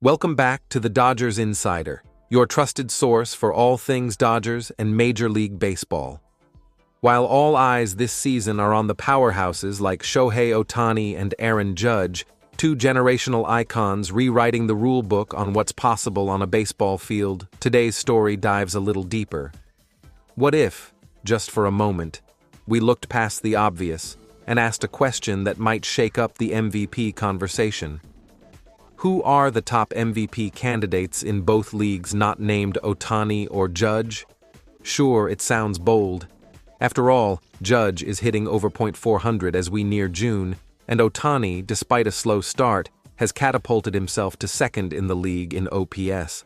Welcome back to the Dodgers Insider, your trusted source for all things Dodgers and Major League Baseball. While all eyes this season are on the powerhouses like Shohei Ohtani and Aaron Judge, two generational icons rewriting the rule book on what's possible on a baseball field, today's story dives a little deeper. What if, just for a moment, we looked past the obvious and asked a question that might shake up the MVP conversation? Who are the top MVP candidates in both leagues not named Ohtani or Judge? Sure, it sounds bold. After all, Judge is hitting over .400 as we near June, and Ohtani, despite a slow start, has catapulted himself to second in the league in OPS.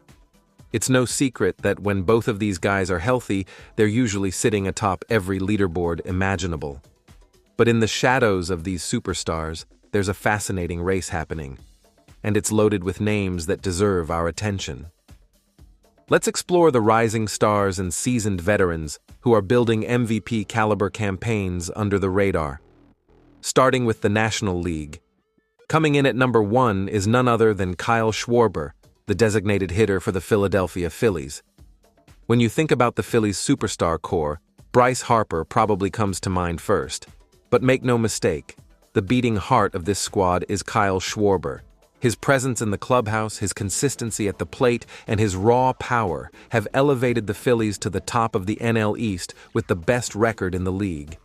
It's no secret that when both of these guys are healthy, they're usually sitting atop every leaderboard imaginable. But in the shadows of these superstars, there's a fascinating race happening, and it's loaded with names that deserve our attention. Let's explore the rising stars and seasoned veterans who are building MVP-caliber campaigns under the radar. Starting with the National League. Coming in at number 1 is none other than Kyle Schwarber, the designated hitter for the Philadelphia Phillies. When you think about the Phillies' superstar core, Bryce Harper probably comes to mind first. But make no mistake, the beating heart of this squad is Kyle Schwarber. His presence in the clubhouse, his consistency at the plate, and his raw power have elevated the Phillies to the top of the NL East with the best record in the league.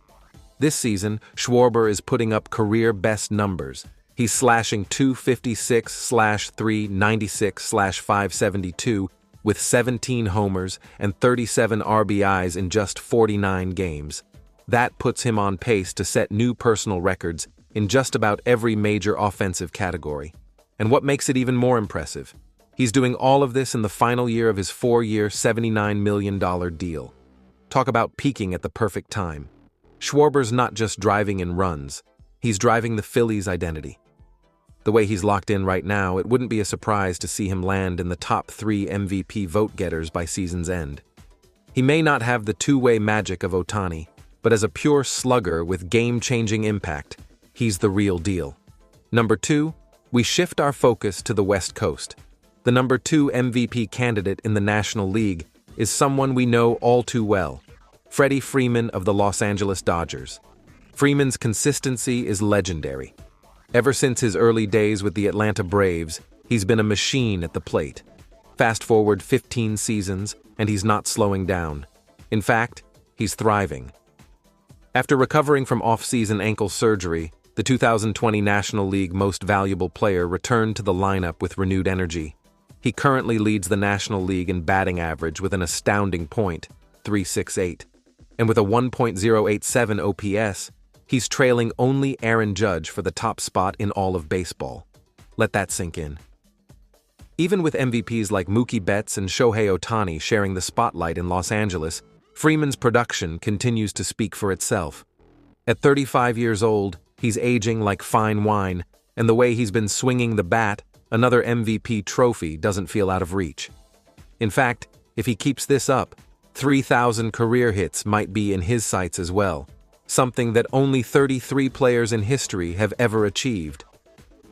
This season, Schwarber is putting up career-best numbers. He's slashing .256/396/572 with 17 homers and 37 RBIs in just 49 games. That puts him on pace to set new personal records in just about every major offensive category. And what makes it even more impressive, he's doing all of this in the final year of his 4-year, $79 million deal. Talk about peaking at the perfect time. Schwarber's not just driving in runs, he's driving the Phillies' identity. The way he's locked in right now, it wouldn't be a surprise to see him land in the top 3 MVP vote-getters by season's end. He may not have the two-way magic of Ohtani, but as a pure slugger with game-changing impact, he's the real deal. Number 2, we shift our focus to the West Coast. The number 2 MVP candidate in the National League is someone we know all too well, Freddie Freeman of the Los Angeles Dodgers. Freeman's consistency is legendary. Ever since his early days with the Atlanta Braves, he's been a machine at the plate. Fast forward 15 seasons, and he's not slowing down. In fact, he's thriving. After recovering from off-season ankle surgery, the 2020 National League Most Valuable Player returned to the lineup with renewed energy. He currently leads the National League in batting average with an astounding .368. And with a 1.087 OPS, he's trailing only Aaron Judge for the top spot in all of baseball. Let that sink in. Even with MVPs like Mookie Betts and Shohei Ohtani sharing the spotlight in Los Angeles, Freeman's production continues to speak for itself. At 35 years old, he's aging like fine wine, and the way he's been swinging the bat, another MVP trophy doesn't feel out of reach. In fact, if he keeps this up, 3,000 career hits might be in his sights as well, something that only 33 players in history have ever achieved.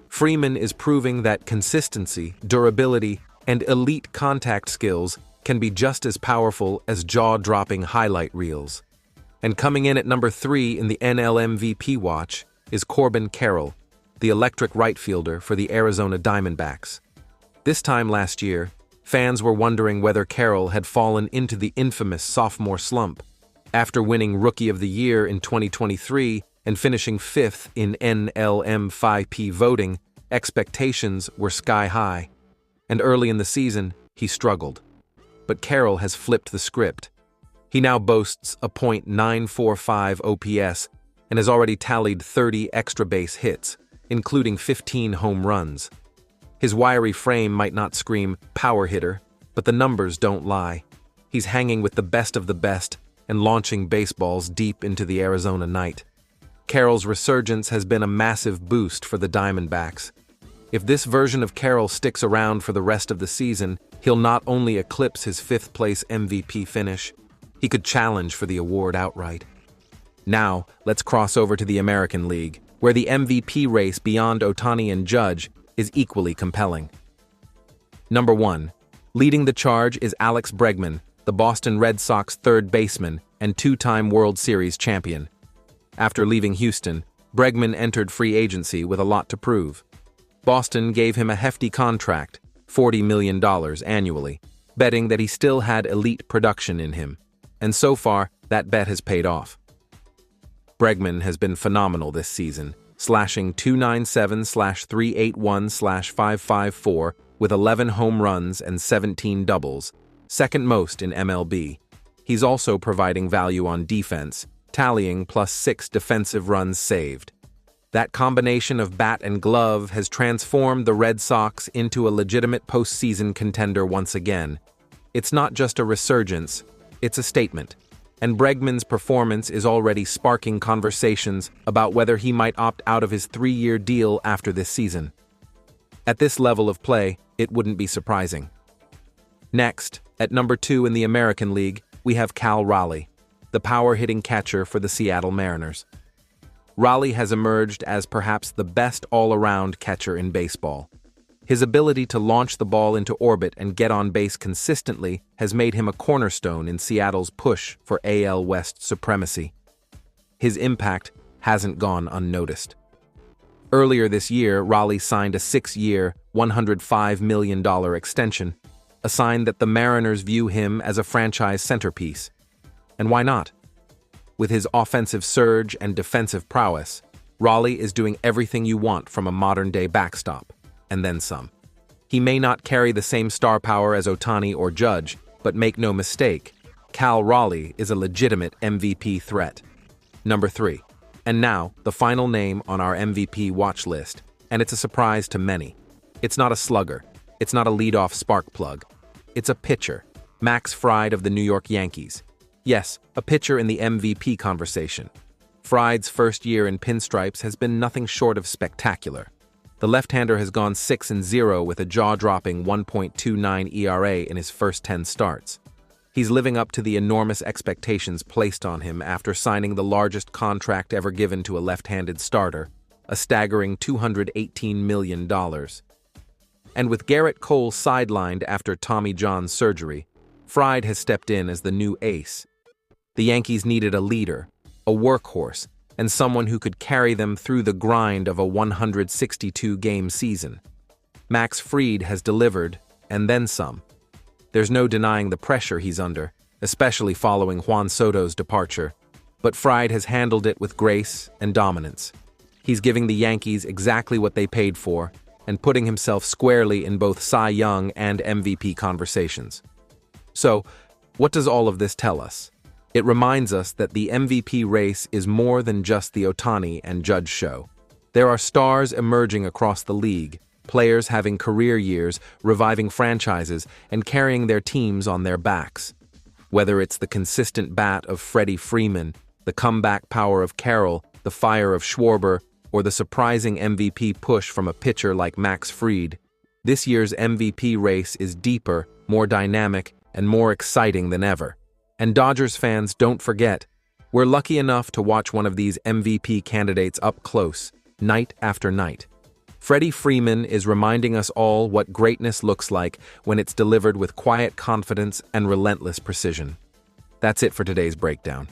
Freeman is proving that consistency, durability, and elite contact skills can be just as powerful as jaw-dropping highlight reels. And coming in at number 3 in the NL MVP watch is Corbin Carroll, the electric right fielder for the Arizona Diamondbacks. This time last year, fans were wondering whether Carroll had fallen into the infamous sophomore slump. After winning Rookie of the Year in 2023 and finishing 5th in NL MVP voting, expectations were sky high. And early in the season, he struggled. But Carroll has flipped the script. He now boasts a .945 OPS and has already tallied 30 extra base hits, including 15 home runs. His wiry frame might not scream power hitter, but the numbers don't lie. He's hanging with the best of the best and launching baseballs deep into the Arizona night. Carroll's resurgence has been a massive boost for the Diamondbacks. If this version of Carroll sticks around for the rest of the season, he'll not only eclipse his 5th-place MVP finish, he could challenge for the award outright. Now, let's cross over to the American League, where the MVP race beyond Ohtani and Judge is equally compelling. Number 1. Leading the charge is Alex Bregman, the Boston Red Sox third baseman and two-time World Series champion. After leaving Houston, Bregman entered free agency with a lot to prove. Boston gave him a hefty contract, $40 million annually, betting that he still had elite production in him. And so far, that bet has paid off. Bregman has been phenomenal this season, slashing .297/381/554 with 11 home runs and 17 doubles, second most in MLB. He's also providing value on defense, tallying +6 defensive runs saved. That combination of bat and glove has transformed the Red Sox into a legitimate postseason contender once again. It's not just a resurgence, it's a statement. And Bregman's performance is already sparking conversations about whether he might opt out of his 3-year deal after this season. At this level of play, it wouldn't be surprising. Next, at number 2 in the American League, we have Raleigh, the power-hitting catcher for the Seattle Mariners. Raleigh has emerged as perhaps the best all-around catcher in baseball. His ability to launch the ball into orbit and get on base consistently has made him a cornerstone in Seattle's push for AL West supremacy. His impact hasn't gone unnoticed. Earlier this year, Raleigh signed a 6-year, $105 million extension, a sign that the Mariners view him as a franchise centerpiece. And why not? With his offensive surge and defensive prowess, Raleigh is doing everything you want from a modern-day backstop, and then some. He may not carry the same star power as Ohtani or Judge, but make no mistake, Raleigh is a legitimate MVP threat. Number 3. And now, the final name on our MVP watch list, and it's a surprise to many. It's not a slugger. It's not a leadoff spark plug. It's a pitcher, Max Fried of the New York Yankees. Yes, a pitcher in the MVP conversation. Fried's first year in pinstripes has been nothing short of spectacular. The left-hander has gone 6-0 with a jaw-dropping 1.29 ERA in his first 10 starts. He's living up to the enormous expectations placed on him after signing the largest contract ever given to a left-handed starter, a staggering $218 million. And with Garrett Cole sidelined after Tommy John surgery, Fried has stepped in as the new ace. The Yankees needed a leader, a workhorse, and someone who could carry them through the grind of a 162-game season. Max Fried has delivered, and then some. There's no denying the pressure he's under, especially following Juan Soto's departure, but Fried has handled it with grace and dominance. He's giving the Yankees exactly what they paid for, and putting himself squarely in both Cy Young and MVP conversations. So, what does all of this tell us? It reminds us that the MVP race is more than just the Ohtani and Judge show. There are stars emerging across the league, players having career years, reviving franchises, and carrying their teams on their backs. Whether it's the consistent bat of Freddie Freeman, the comeback power of Carroll, the fire of Schwarber, or the surprising MVP push from a pitcher like Max Fried, this year's MVP race is deeper, more dynamic, and more exciting than ever. And Dodgers fans, don't forget, we're lucky enough to watch one of these MVP candidates up close, night after night. Freddie Freeman is reminding us all what greatness looks like when it's delivered with quiet confidence and relentless precision. That's it for today's breakdown.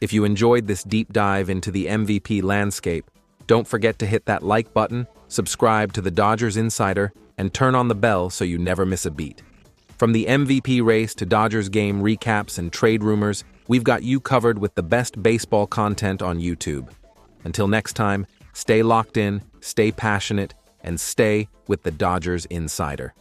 If you enjoyed this deep dive into the MVP landscape, don't forget to hit that like button, subscribe to the Dodgers Insider, and turn on the bell so you never miss a beat. From the MVP race to Dodgers game recaps and trade rumors, we've got you covered with the best baseball content on YouTube. Until next time, stay locked in, stay passionate, and stay with the Dodgers Insider.